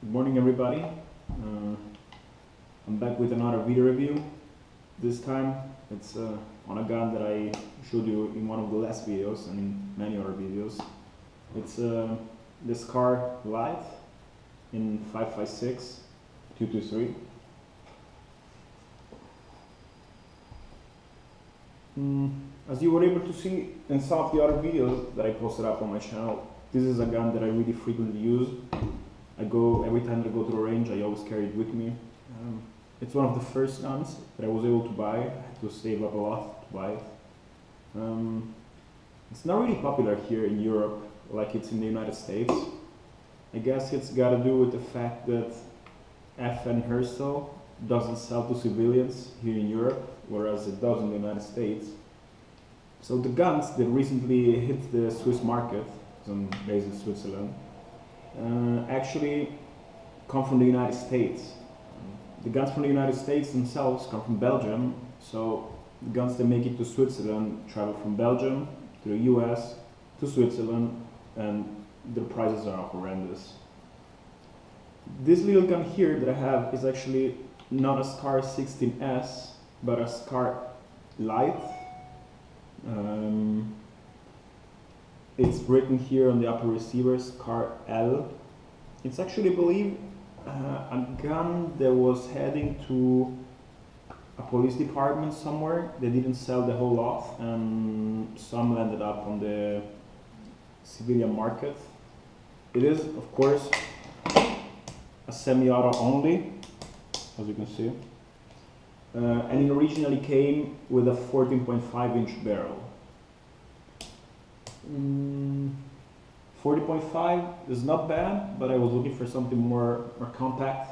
Good morning, everybody. I'm back with another video review. This time it's on a gun that I showed you in one of the last videos and in many other videos. It's this car Light in 5.56 223. As you were able to see in some of the other videos that I posted up on my channel, this is a gun that I really frequently use. Every time I go to the range, I always carry it with me. It's one of the first guns that I was able to buy. I had to save up a lot to buy it. It's not really popular here in Europe like it's in the United States. I guess it's got to do with the fact that FN Herstal doesn't sell to civilians here in Europe, whereas it does in the United States. So the guns that recently hit the Swiss market, some based in Switzerland, actually come from the United States. The guns from the United States themselves come from Belgium, so the guns that make it to Switzerland travel from Belgium to the US to Switzerland, and the prices are horrendous. This little gun here that I have is actually not a SCAR 16S, but a SCAR Light. It's written here on the upper receiver, SCAR L. It's actually, I believe, a gun that was heading to a police department somewhere. They didn't sell the whole lot, and some landed up on the civilian market. It is, of course, a semi-auto only, as you can see. And it originally came with a 14.5-inch barrel. 40.5 is not bad, but I was looking for something more compact.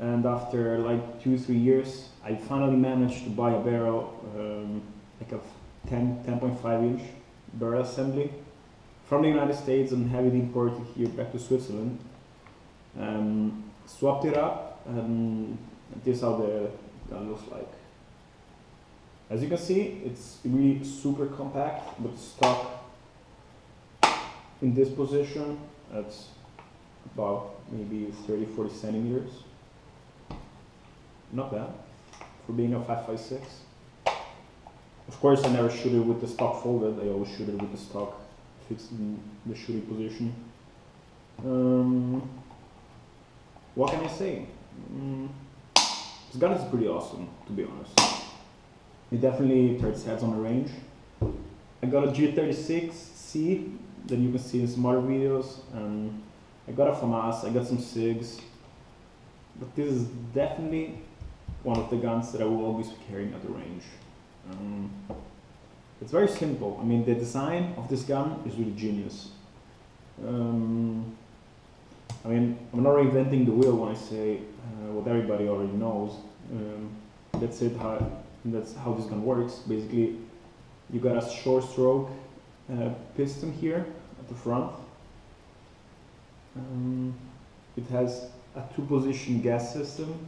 And after like 2-3 years, I finally managed to buy a barrel, like a 10.5-inch barrel assembly from the United States, and have it imported here back to Switzerland. Swapped it up, and this is how the gun looks like. As you can see, it's really super compact, but stock in this position, that's about maybe 30-40 centimeters. Not bad for being a 5.56. Of course, I never shoot it with the stock folded. I always shoot it with the stock fixed in the shooting position. What can I say? This gun is pretty awesome, to be honest. It definitely turns heads on the range. I got a G36C that you can see in some other videos, and I got a FAMAS, I got some SIGs, but this is definitely one of the guns that I will always be carrying at the range. It's very simple. I mean, the design of this gun is really genius. I mean, I'm not reinventing the wheel when I say what everybody already knows. That's how this gun works. Basically, you got a short stroke piston here at the front. It has a 2-position gas system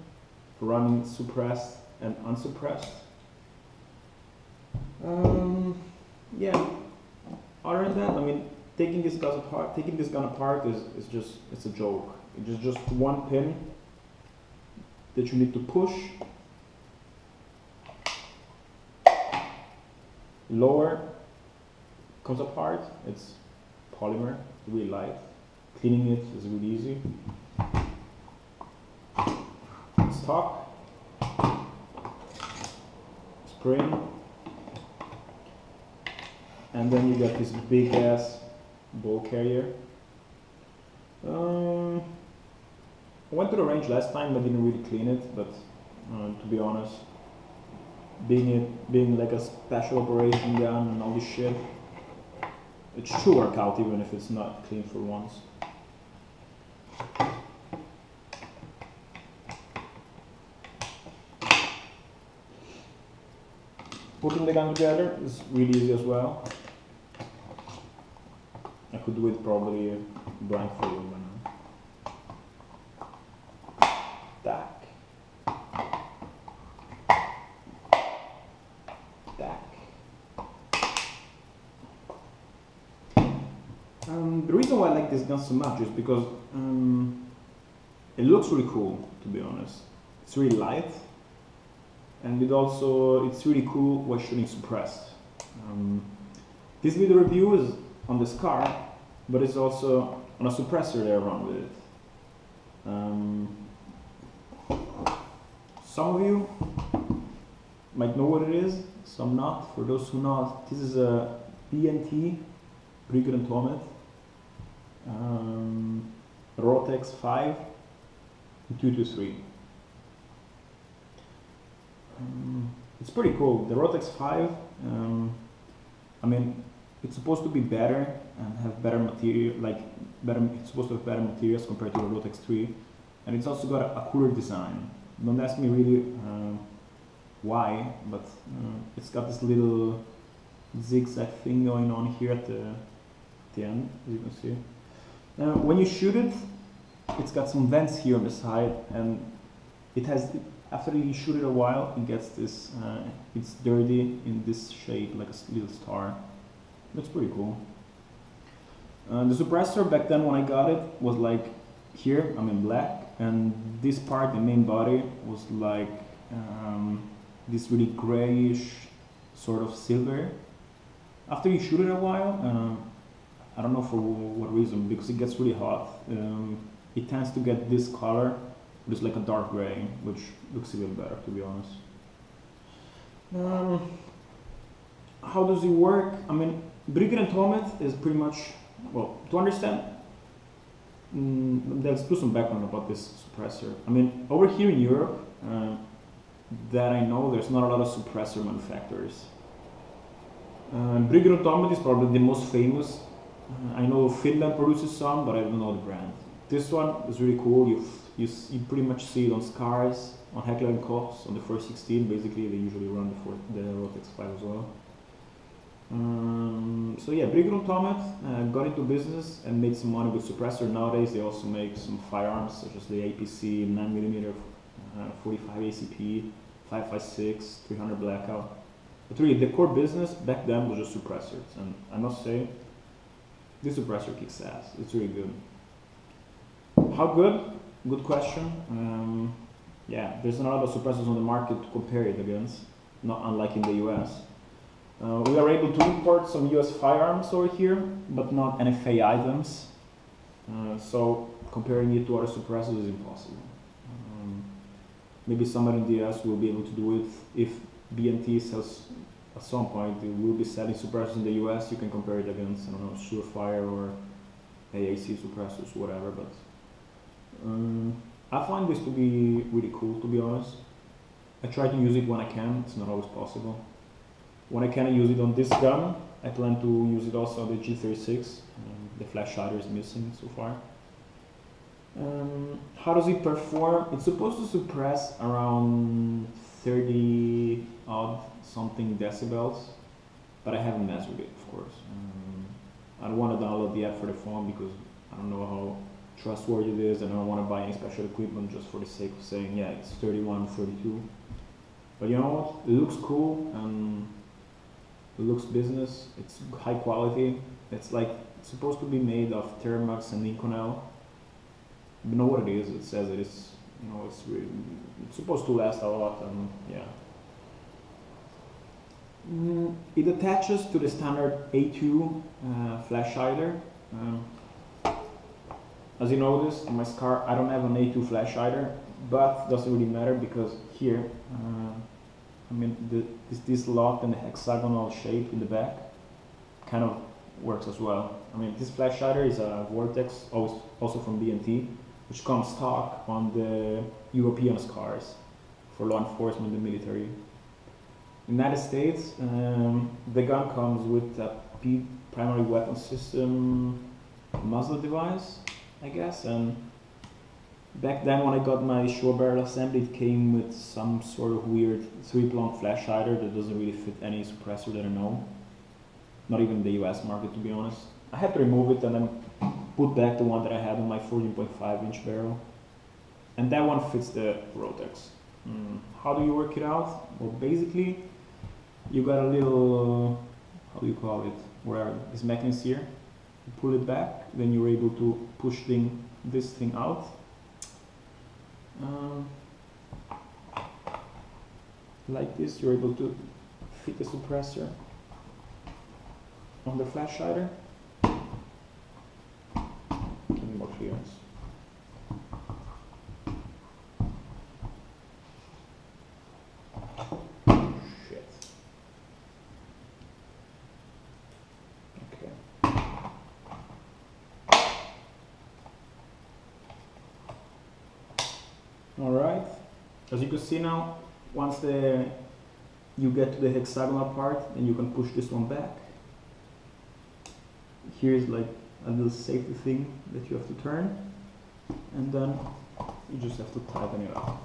for running suppressed and unsuppressed. Yeah. Other than that, I mean, taking this gun apart it's a joke. It's just one pin that you need to push. Lower comes apart. It's polymer, really light. Cleaning it is really easy. Stock, spring, and then you get this big ass ball carrier. I went to the range last time, but didn't really clean it. But to be honest, being like a special operation gun and all this shit, it should work out even if it's not clean for once. Putting the gun together is really easy as well. I could do it probably blindfolded by now. Tack. Tack. The reason why I like this gun so much is because it looks really cool, to be honest. It's really light, and it's really cool while shooting suppressed. This video review is on this car, but it's also on a suppressor that I run with it. Some of you might know what it is, some not. For those who not, this is a BNT, Brigger and Tomet, Rotex 5 223. It's pretty cool. The Rotex 5, I mean, it's supposed to be better and have better material, it's supposed to have better materials compared to the Rotex 3, and it's also got a cooler design. Don't ask me really why, but it's got this little zigzag thing going on here at the end, as you can see. When you shoot it, it's got some vents here on the side, and it has, after you shoot it a while, it gets this, it's dirty in this shape, like a little star. Looks pretty cool. The suppressor back then when I got it was like here, I'm in black, and this part, the main body, was like this really grayish sort of silver. After you shoot it a while, I don't know for what reason, because it gets really hot. It tends to get this color, which is like a dark gray, which looks even better, to be honest. How does it work? I mean, Brigger and Tomet is pretty much, well, to understand, let's do some background about this suppressor. I mean, over here in Europe, that I know, there's not a lot of suppressor manufacturers. Brigger and Tomet is probably the most famous. I know Finland produces some, but I don't know the brand. This one is really cool. You pretty much see it on Scars, on Heckler & Kochs, on the first 16. Basically, they usually run the Rotex 5 as well. So yeah, Brigger and Tomet got into business and made some money with suppressor. Nowadays, they also make some firearms, such as the APC 9mm 45 ACP, 5.56, 300 Blackout. But really, the core business back then was just suppressors, and I must say, this suppressor kicks ass. It's really good. How good? Good question. Yeah, there's not a lot of suppressors on the market to compare it against, not unlike in the US. We are able to import some US firearms over here, but not NFA items. So comparing it to other suppressors is impossible. Maybe somewhere in the US will be able to do it. If BNT sells at some point, they will be selling suppressors in the US. You can compare it against, I don't know, Surefire or AAC suppressors, whatever. But I find this to be really cool, to be honest. I try to use it when I can. It's not always possible. When I can use it on this gun, I plan to use it also on the G36. The flash hider is missing so far. How does it perform? It's supposed to suppress around 30 odd something decibels, but I haven't measured it, of course. I don't want to download the app for the phone because I don't know how trustworthy it is, and I don't want to buy any special equipment just for the sake of saying, yeah, it's 31, 32. But you know what? It looks cool, and it looks business. It's high quality. It's like, it's supposed to be made of Thermax and Inconel. You know what it is? It says it is, you know, it's supposed to last a lot, and yeah. It attaches to the standard A2 flash hider. As you notice, on my Scar, I don't have an A2 flash hider, but doesn't really matter because here, I mean, this lock and the hexagonal shape in the back kind of works as well. I mean, this flash hider is a Vortex, also from BNT, which comes stock on the European Scars for law enforcement and military. In the United States, the gun comes with a primary weapon system muzzle device, I guess, and back then when I got my short barrel assembly, it came with some sort of weird 3-prong flash hider that doesn't really fit any suppressor that I know. Not even the US market, to be honest. I had to remove it and then put back the one that I had on my 14.5-inch barrel. And that one fits the Rotex. How do you work it out? Well, basically, you got a little, how do you call it, where this mechanism here, you pull it back, then you're able to push this thing out, Um, like this, you're able to fit the suppressor on the flash hider. Give me more clearance. Shit. Okay. All right. As you can see now, once you get to the hexagonal part, then you can push this one back. Here's like a little safety thing that you have to turn, and then you just have to tighten it up.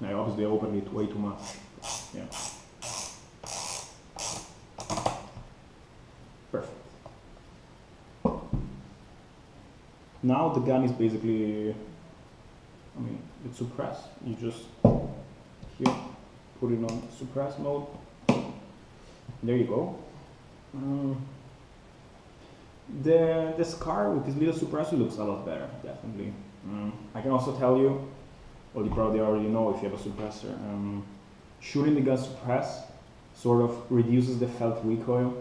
I obviously opened it way too much. Yeah. Perfect. Now the gun is basically, I mean, it's suppressed. You just here put it on suppress mode. There you go. The scar with this little suppressor looks a lot better, definitely. I can also tell you, well, you probably already know if you have a suppressor. Shooting the gun suppressed sort of reduces the felt recoil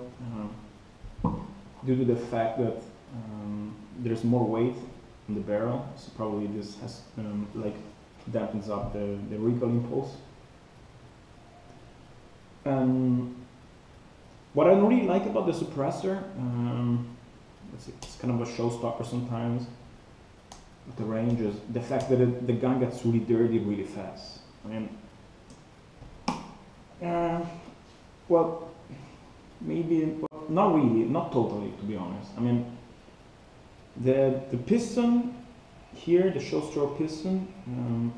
due to the fact that there's more weight in the barrel, so probably this has like dampens up the recoil impulse. What I really like about the suppressor, it's kind of a showstopper sometimes with the range, is the fact that the gun gets really dirty really fast. I mean, well, maybe, well, not really, not totally, to be honest. I mean, the piston here, the show stroke piston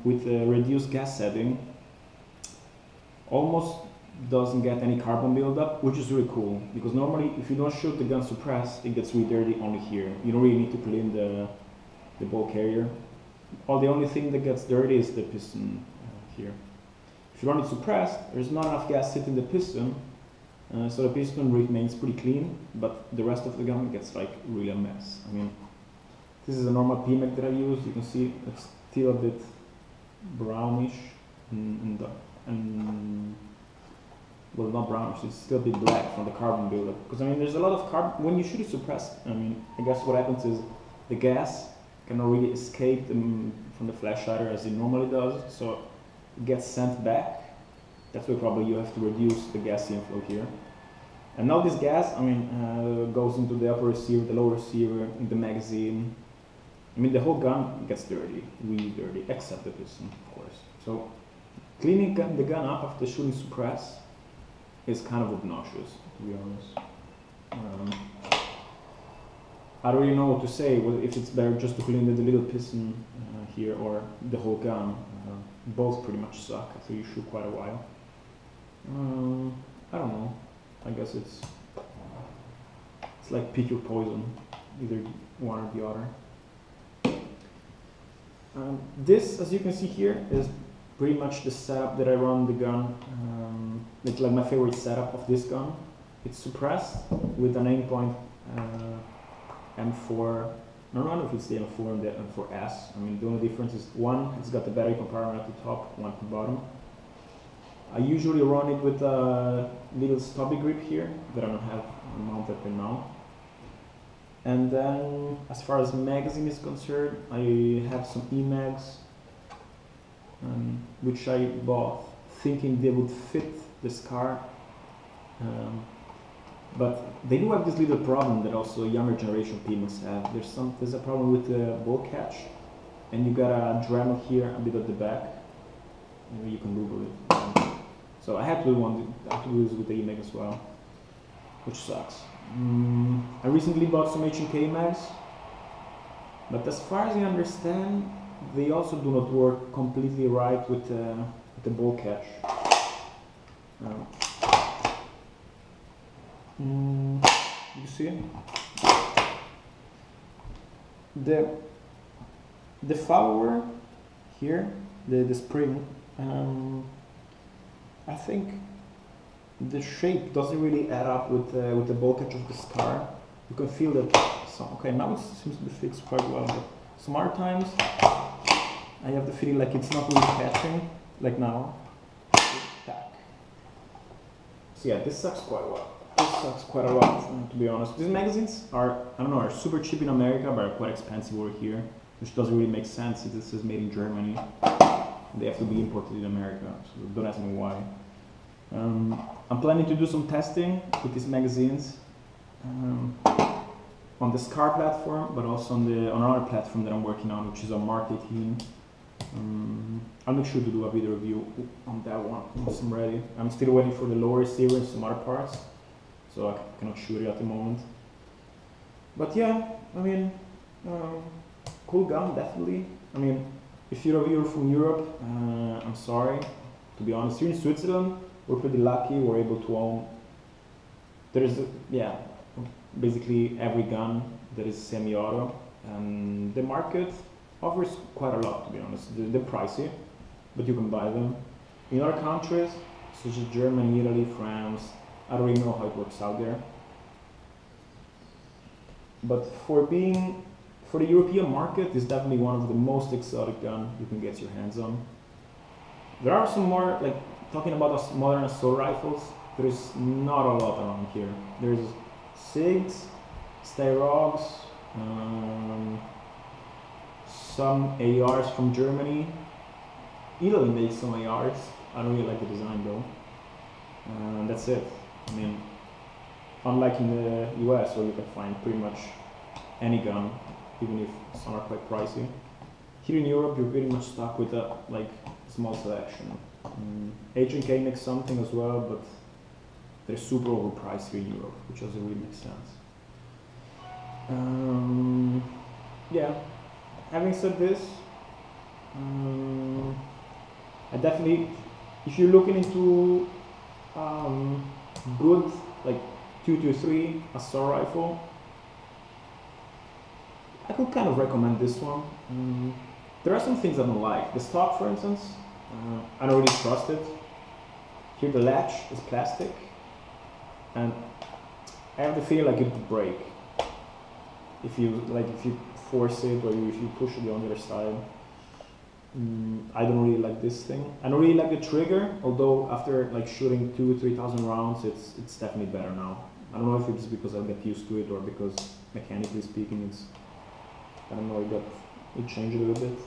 with the reduced gas setting, almost doesn't get any carbon buildup, which is really cool, because normally if you don't shoot the gun suppressed, it gets really dirty only here. You don't really need to clean the ball carrier. The only thing that gets dirty is the piston here. If you run it suppressed, there's not enough gas sitting in the piston, so the piston remains pretty clean, but the rest of the gun gets like really a mess. I mean, this is a normal PMAC that I use. You can see it's still a bit brownish and well, not brownish, it's still a bit black from the carbon buildup. Because I mean, there's a lot of carbon, when you shoot it suppressed, I mean, I guess what happens is the gas cannot really escape from the flash hider as it normally does, so it gets sent back. That's why probably you have to reduce the gas inflow here. And now this gas, I mean, goes into the upper receiver, the lower receiver, in the magazine. I mean, the whole gun gets dirty, really dirty, except the piston, of course. So cleaning the gun up after shooting suppressed is kind of obnoxious, to be honest. I don't really know what to say, if it's better just to clean the little piston here or the whole gun. Both pretty much suck, so you shoot quite a while. I don't know. I guess it's like pick your poison, either one or the other. This, as you can see here, is pretty much the setup that I run the gun. It's like my favorite setup of this gun. It's suppressed with an aim-point M4. I don't know if it's the M4 and the M4S. I mean, the only difference is one, it's got the battery compartment at the top, one at the bottom. I usually run it with a little stubby grip here that I don't have mounted till now. And then, as far as magazine is concerned, I have some E-mags, which I bought thinking they would fit the scar. But they do have this little problem that also younger generation PMACs have. There's a problem with the ball catch, and you got a dremel here a bit at the back. Maybe you can Google it. So I had to do this with the E-mag as well, which sucks. I recently bought some H&K mags, but as far as I understand, they also do not work completely right with the ball catch. You see the follower here, the spring. I think the shape doesn't really add up with the ball catch of the scar. You can feel that So, okay, now it seems to be fixed quite well, but some other times I have the feeling like it's not really catching, like now. Tack. So yeah, this sucks quite a lot. This sucks quite a lot, to be honest. These magazines are, I don't know, are super cheap in America, but are quite expensive over here, which doesn't really make sense since this is made in Germany. They have to be imported in America, so don't ask me why. I'm planning to do some testing with these magazines on the SCAR platform, but also on another platform that I'm working on, which is on Mark 18. I'll make sure to do a video review on that one once I'm ready. I'm still waiting for the lower series and some other parts, so I cannot shoot it at the moment. But yeah, I mean, cool gun, definitely. I mean, if you're a viewer from Europe, I'm sorry. To be honest, here in Switzerland, we're pretty lucky. We're able to own. Basically every gun that is semi-auto, and the market offers quite a lot, to be honest. They're pricey, but you can buy them. In other countries, such as Germany, Italy, France, I don't really know how it works out there. But for the European market, it's definitely one of the most exotic gun you can get your hands on. There are some more, like, talking about modern assault rifles, there's not a lot around here. There's SIGs, Styrogs, some ARs from Germany. Italy makes some ARs. I don't really like the design though. That's it. I mean, unlike in the US where you can find pretty much any gun, even if some are quite pricey. Here in Europe, you're pretty much stuck with a small selection. H&K makes something as well, but they're super overpriced here in Europe, which doesn't really make sense. Yeah, having said this, I definitely, if you're looking into good, like 223 assault rifle, I could kind of recommend this one. There are some things I don't like. The stock, for instance, I don't really trust it. Here the latch is plastic, and I have the feeling like it would break if you force it, or if you push it on the other side. I don't really like this thing. I don't really like the trigger, although after shooting 2,000-3,000 rounds, it's definitely better now. I don't know if it's because I'll get used to it or because mechanically speaking, I don't know, it changed a little bit.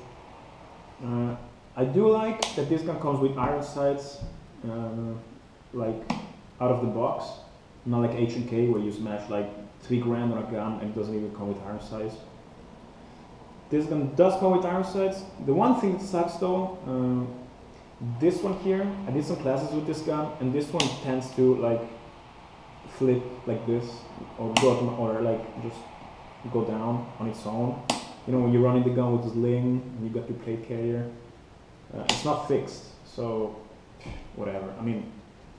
I do like that this gun comes with iron sights, out of the box, not like H&K where you smash like $3 grand on a gun and it doesn't even come with iron sights. This gun does come with iron sights. The one thing that sucks though, this one here, I did some classes with this gun, and this one tends to flip like this, or just go down on its own. You know, when you're running the gun with the sling and you got your plate carrier, it's not fixed, so whatever. I mean,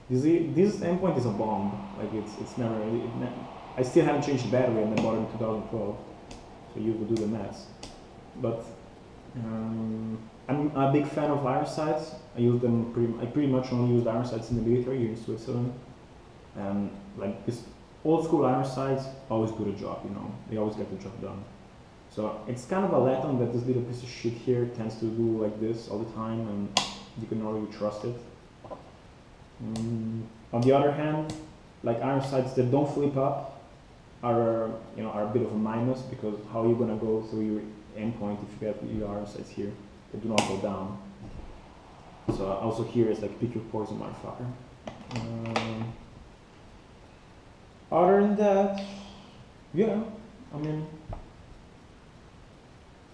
this endpoint is a bomb. Like it's never. I still haven't changed the battery, and I bought it in 2012, so you would do the maths. But I'm a big fan of iron sights. I use them. I pretty much only use iron sights in the military here in Switzerland, and this old school iron sights always do the job. You know, they always get the job done. So it's kind of a letdown that this little piece of shit here tends to do like this all the time, and you can not really trust it. On the other hand, iron sights that don't flip up are a bit of a minus, because how are you gonna go through your endpoint if you have your iron sights here that do not go down? So also here is pick your poison, motherfucker. Other than that, yeah, I mean,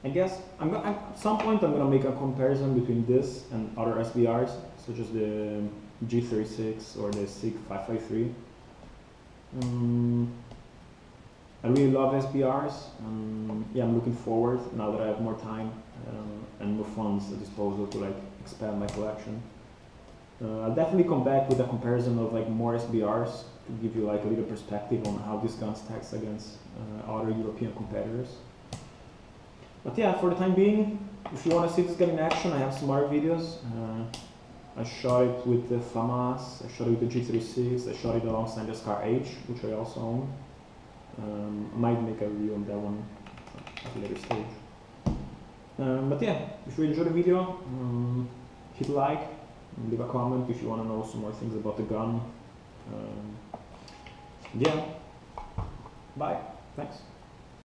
I guess at some point I'm gonna make a comparison between this and other SBRs, such as the G36 or the SIG 553. I really love SBRs. Yeah, I'm looking forward now that I have more time and more funds at disposal to expand my collection. I'll definitely come back with a comparison of more SBRs to give you a little perspective on how this gun stacks against other European competitors. But yeah, for the time being, if you want to see this gun in action, I have some other videos. I shot it with the FAMAS, I shot it with the G36, I shot it alongside the SCAR H, which I also own. I might make a review on that one at a later stage. But yeah, if you enjoyed the video, hit like, leave a comment if you want to know some more things about the gun. Yeah, bye, thanks.